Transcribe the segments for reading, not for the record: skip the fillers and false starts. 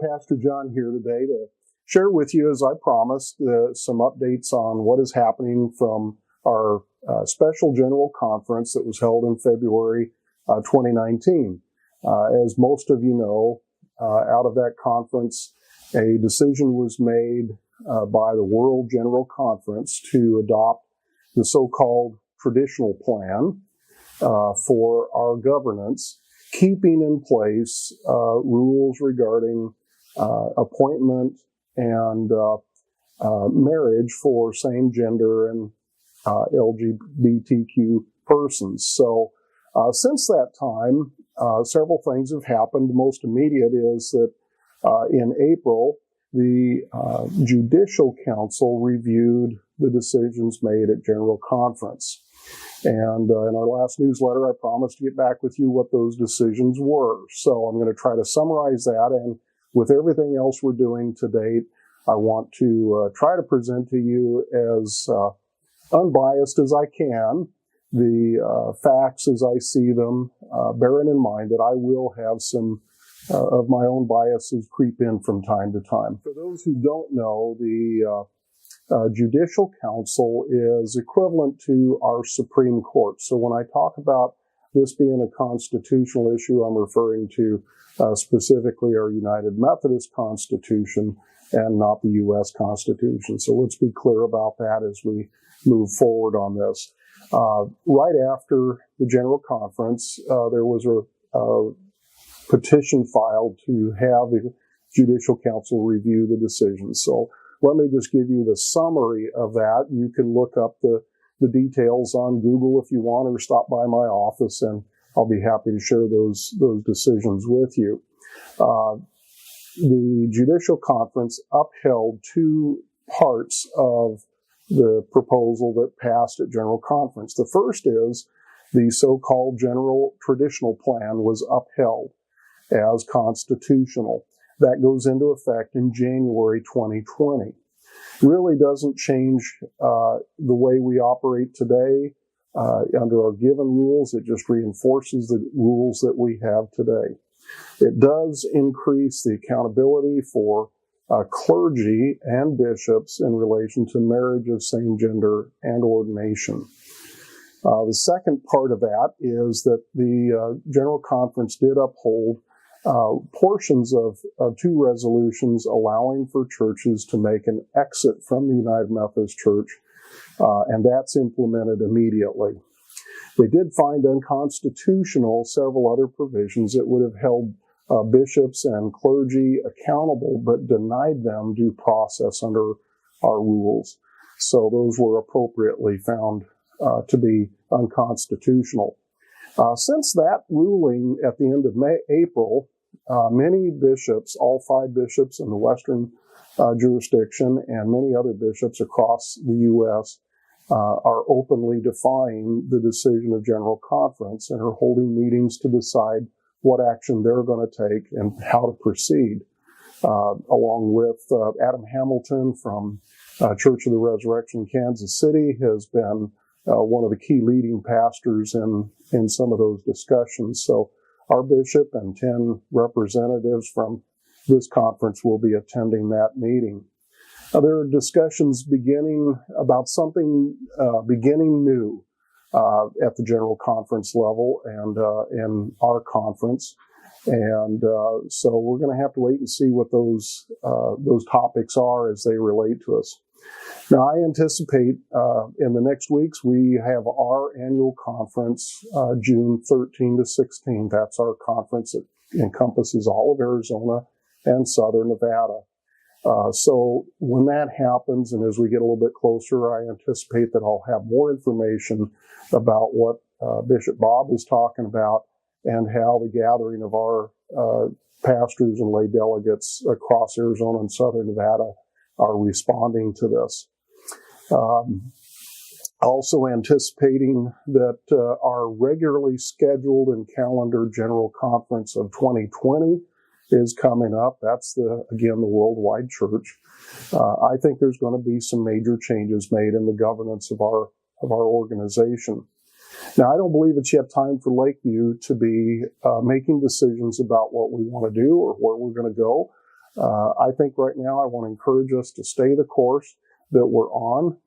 Pastor John here today to share with you, as I promised, some updates on what is happening from our special general conference that was held in February 2019. As most of you know, out of that conference, a decision was made by the World General Conference to adopt the so-called traditional plan for our governance, keeping in place rules regarding appointment and marriage for same-gender and LGBTQ persons. So since that time, several things have happened. The most immediate is that in April, the Judicial Council reviewed the decisions made at General Conference. And in our last newsletter, I promised to get back with you what those decisions were. So I'm going to try to summarize that. And with everything else we're doing to date, I want to try to present to you as unbiased as I can the facts as I see them, bearing in mind that I will have some of my own biases creep in from time to time. For those who don't know, the Judicial Council is equivalent to our Supreme Court. So when I talk about this being a constitutional issue, I'm referring to specifically our United Methodist Constitution and not the U.S. Constitution. So let's be clear about that as we move forward on this. Right after the General Conference, there was a petition filed to have the Judicial Council review the decisions. So let me just give you the summary of that. You can look up the details on Google if you want, or stop by my office, and I'll be happy to share those decisions with you. The Judicial Conference upheld two parts of the proposal that passed at General Conference. The first is the so-called General Traditional Plan was upheld as constitutional. That goes into effect in January 2020. Really doesn't change the way we operate today under our given rules. It just reinforces the rules that we have today. It does increase the accountability for clergy and bishops in relation to marriage of same gender and ordination. The second part of that is that the General Conference did uphold portions of two resolutions allowing for churches to make an exit from the United Methodist Church, and that's implemented immediately. They did find unconstitutional several other provisions that would have held bishops and clergy accountable, but denied them due process under our rules. So those were appropriately found to be unconstitutional. Since that ruling at the end of April, many bishops, all 5 bishops in the Western jurisdiction and many other bishops across the U.S. Are openly defying the decision of General Conference and are holding meetings to decide what action they're going to take and how to proceed. Along with Adam Hamilton from Church of the Resurrection, Kansas City, has been one of the key leading pastors in some of those discussions. So our bishop and 10 representatives from this conference will be attending that meeting. There are discussions beginning about something beginning new at the General Conference level and in our conference. And so we're going to have to wait and see what those topics are as they relate to us. Now, I anticipate in the next weeks we have our annual conference, June 13 to 16. That's our conference that encompasses all of Arizona and southern Nevada. So when that happens, and as we get a little bit closer, I anticipate that I'll have more information about what Bishop Bob is talking about and how the gathering of our pastors and lay delegates across Arizona and southern Nevada are responding to this. Also anticipating that our regularly scheduled and calendared General Conference of 2020 is coming up. That's again the worldwide church. I think there's going to be some major changes made in the governance of our organization. Now, I don't believe it's yet time for Lakeview to be making decisions about what we want to do or where we're going to go. I think right now I want to encourage us to stay the course that we're on,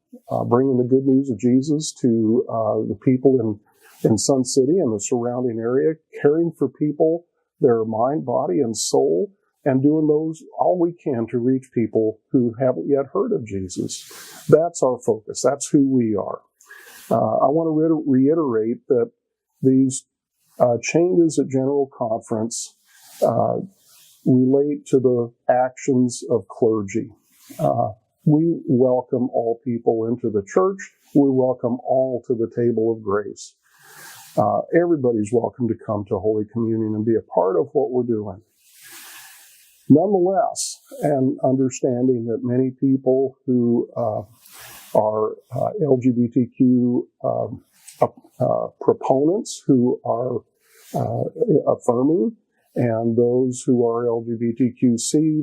bringing the good news of Jesus to the people in Sun City and the surrounding area, caring for people, their mind, body, and soul, and doing all we can to reach people who haven't yet heard of Jesus. That's our focus. That's who we are. I want to reiterate that these changes at General Conference relate to the actions of clergy. We welcome all people into the church. We welcome all to the table of grace. Everybody's welcome to come to Holy Communion and be a part of what we're doing. Nonetheless, and understanding that many people who are LGBTQ proponents, who are affirming, and those who are LGBTQ see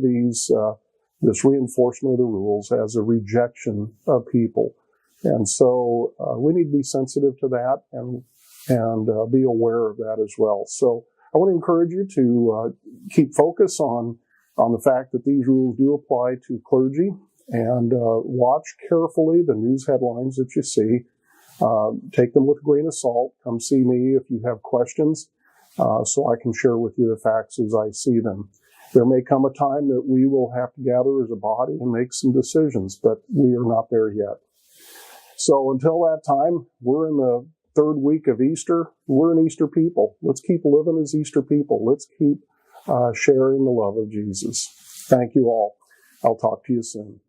this reinforcement of the rules as a rejection of people. And so we need to be sensitive to that and be aware of that as well. So I want to encourage you to keep focus on the fact that these rules do apply to clergy, and watch carefully the news headlines that you see. Take them with a grain of salt. Come see me if you have questions, so I can share with you the facts as I see them. There may come a time that we will have to gather as a body and make some decisions, but we are not there yet. So until that time, we're in the third week of Easter. We're an Easter people. Let's keep living as Easter people. Let's keep sharing the love of Jesus. Thank you all. I'll talk to you soon.